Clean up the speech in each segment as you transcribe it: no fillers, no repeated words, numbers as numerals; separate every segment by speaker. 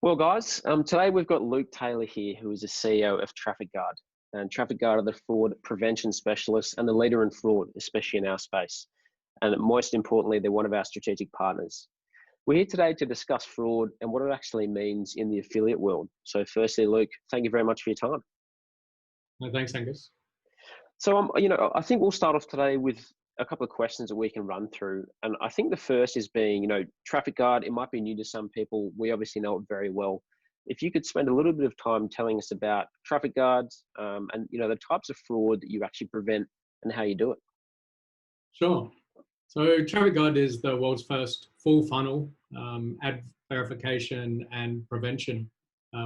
Speaker 1: Well, guys, today we've got Luke Taylor here, who is the CEO of TrafficGuard. And TrafficGuard are the fraud prevention specialists and the leader in fraud, especially in our space. And most importantly, they're one of our strategic partners. We're here today to discuss fraud and what it actually means in the affiliate world. So firstly, Luke, thank you very much for your time.
Speaker 2: No, thanks, Angus.
Speaker 1: So, I think we'll start off today with a couple of questions that we can run through. And I think the first is being, TrafficGuard, it might be new to some people. We obviously know it very well. If you could spend a little bit of time telling us about TrafficGuard and, the types of fraud that you actually prevent and how you do it.
Speaker 2: Sure. So TrafficGuard is the world's first full funnel ad verification and prevention,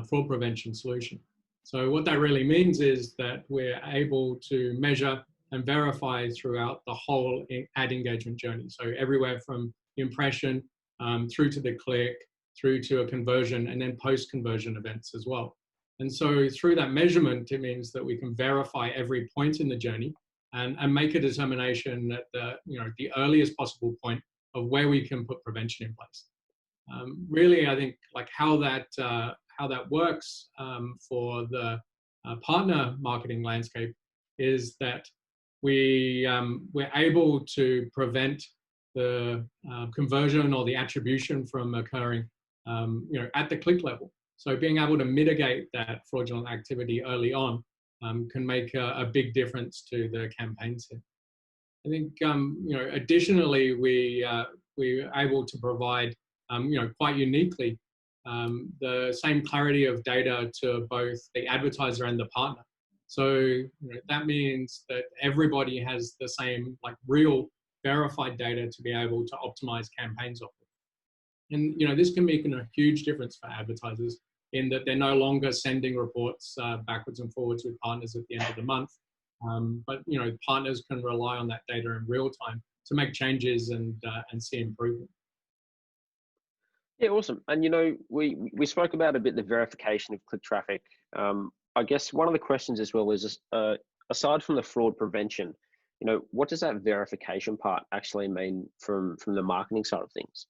Speaker 2: fraud prevention solution. So what that really means is that we're able to measure and verify throughout the whole ad engagement journey. So everywhere from impression through to the click, through to a conversion, and then post-conversion events as well. And so through that measurement, it means that we can verify every point in the journey and make a determination at the earliest possible point of where we can put prevention in place. Really, I think how that works for the partner marketing landscape is that we're able to prevent the conversion or the attribution from occurring at the click level. So being able to mitigate that fraudulent activity early on can make a big difference to the campaign set. I think additionally we're able to provide quite uniquely the same clarity of data to both the advertiser and the partner. So that means that everybody has the same real verified data to be able to optimize campaigns off of. And this can make a huge difference for advertisers in that they're no longer sending reports backwards and forwards with partners at the end of the month. But partners can rely on that data in real time to make changes and see improvement.
Speaker 1: Yeah, awesome. And we spoke about a bit the verification of click traffic. I guess one of the questions as well is, aside from the fraud prevention, what does that verification part actually mean from the marketing side of things?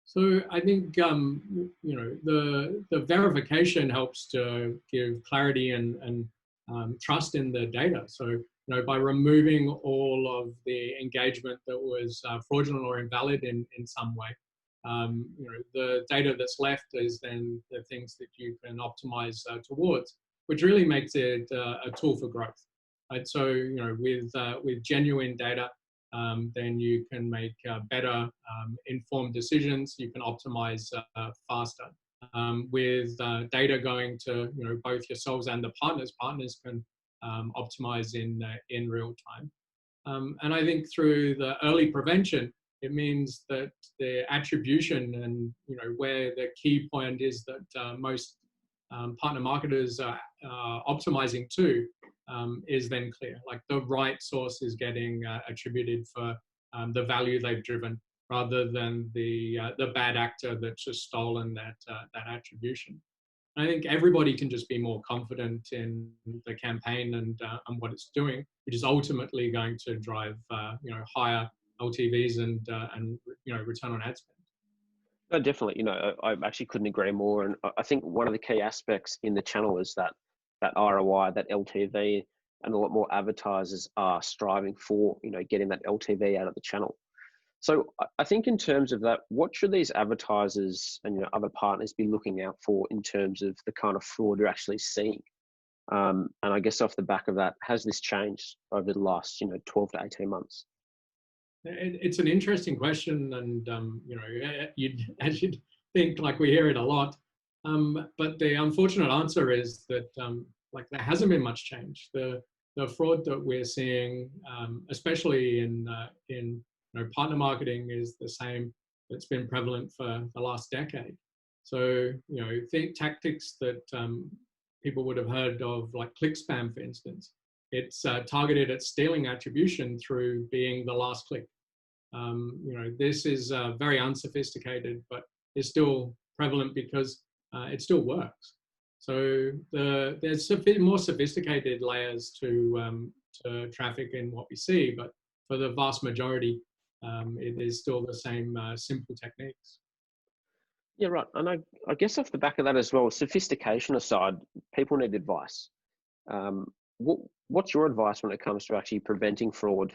Speaker 2: So I think the verification helps to give clarity and trust in the data. So by removing all of the engagement that was fraudulent or invalid in some way, the data that's left is then the things that you can optimize towards, which really makes it a tool for growth. Right? So with genuine data, then you can make better informed decisions. You can optimize faster. With data going to both yourselves and the partners can optimize in real time. And I think through the early prevention, it means that the attribution and where the key point is that most partner marketers are optimizing to is then clear. The right source is getting attributed for the value they've driven, rather than the bad actor that's just stolen that attribution. And I think everybody can just be more confident in the campaign and what it's doing, which is ultimately going to drive higher LTVs and return on ad spend.
Speaker 1: No, definitely. I actually couldn't agree more. And I think one of the key aspects in the channel is that ROI, that LTV, and a lot more advertisers are striving for, getting that LTV out of the channel. So I think in terms of that, what should these advertisers and other partners be looking out for in terms of the kind of fraud you're actually seeing? And I guess off the back of that, has this changed over the last 12 to 18 months?
Speaker 2: It's an interesting question, and you'd think we hear it a lot, but the unfortunate answer is that there hasn't been much change. The fraud that we're seeing, especially in partner marketing, is the same that's been prevalent for the last decade. So think tactics that people would have heard of, like click spam, for instance. It's targeted at stealing attribution through being the last click. This is very unsophisticated, but it's still prevalent because it still works. So there's a bit more sophisticated layers to traffic in what we see, but for the vast majority, it is still the same simple techniques.
Speaker 1: Yeah, right. And I guess off the back of that as well, sophistication aside, people need advice. Um, what's your advice when it comes to actually preventing fraud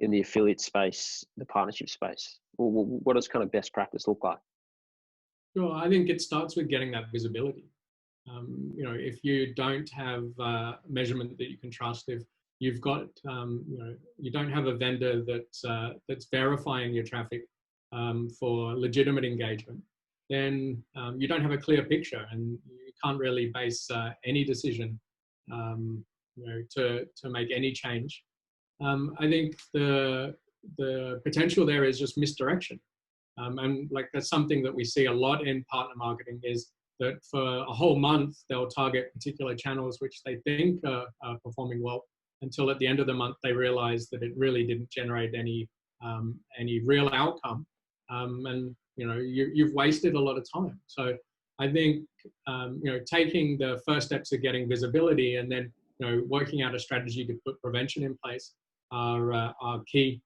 Speaker 1: in the affiliate space, the partnership space? What does kind of best practice look like?
Speaker 2: Sure, I think it starts with getting that visibility. If you don't have measurement that you can trust, if you've got, you don't have a vendor that's verifying your traffic for legitimate engagement, then you don't have a clear picture, and you can't really base any decision, to make any change. I think the potential there is just misdirection. And like that's something that we see a lot in partner marketing is that for a whole month, they'll target particular channels which they think are performing well until at the end of the month, they realize that it really didn't generate any real outcome. And, you've wasted a lot of time. So I think, taking the first steps of getting visibility and then, working out a strategy to put prevention in place are key.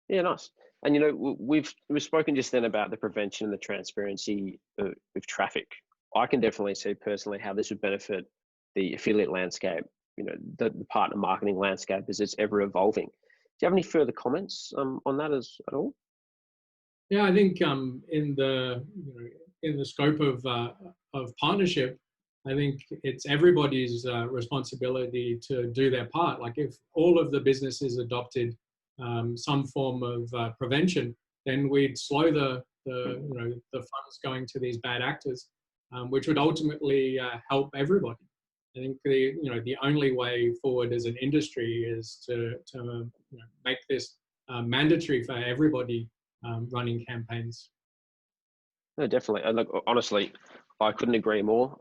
Speaker 1: Yeah, nice. And we've spoken just then about the prevention and the transparency of traffic. I can definitely see personally how this would benefit the affiliate landscape. The partner marketing landscape as it's ever evolving. Do you have any further comments on that at all?
Speaker 2: Yeah, I think in the scope of partnership, I think it's everybody's responsibility to do their part. Like if all of the businesses adopted some form of prevention, then we'd slow the funds going to these bad actors, which would ultimately help everybody. I think the only way forward as an industry is to make this mandatory for everybody running campaigns.
Speaker 1: No, definitely. And look, honestly, I couldn't agree more.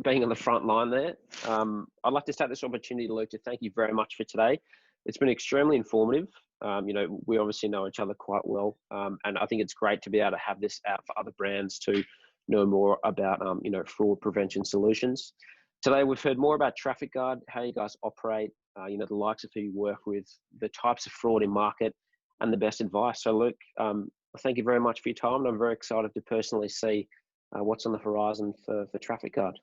Speaker 1: Being on the front line there, I'd like to take this opportunity, Luke, to thank you very much for today. It's been extremely informative. We obviously know each other quite well, and I think it's great to be able to have this out for other brands to know more about, fraud prevention solutions. Today, we've heard more about TrafficGuard, how you guys operate, the likes of who you work with, the types of fraud in market, and the best advice. So, Luke, thank you very much for your time. And I'm very excited to personally see what's on the horizon for TrafficGuard.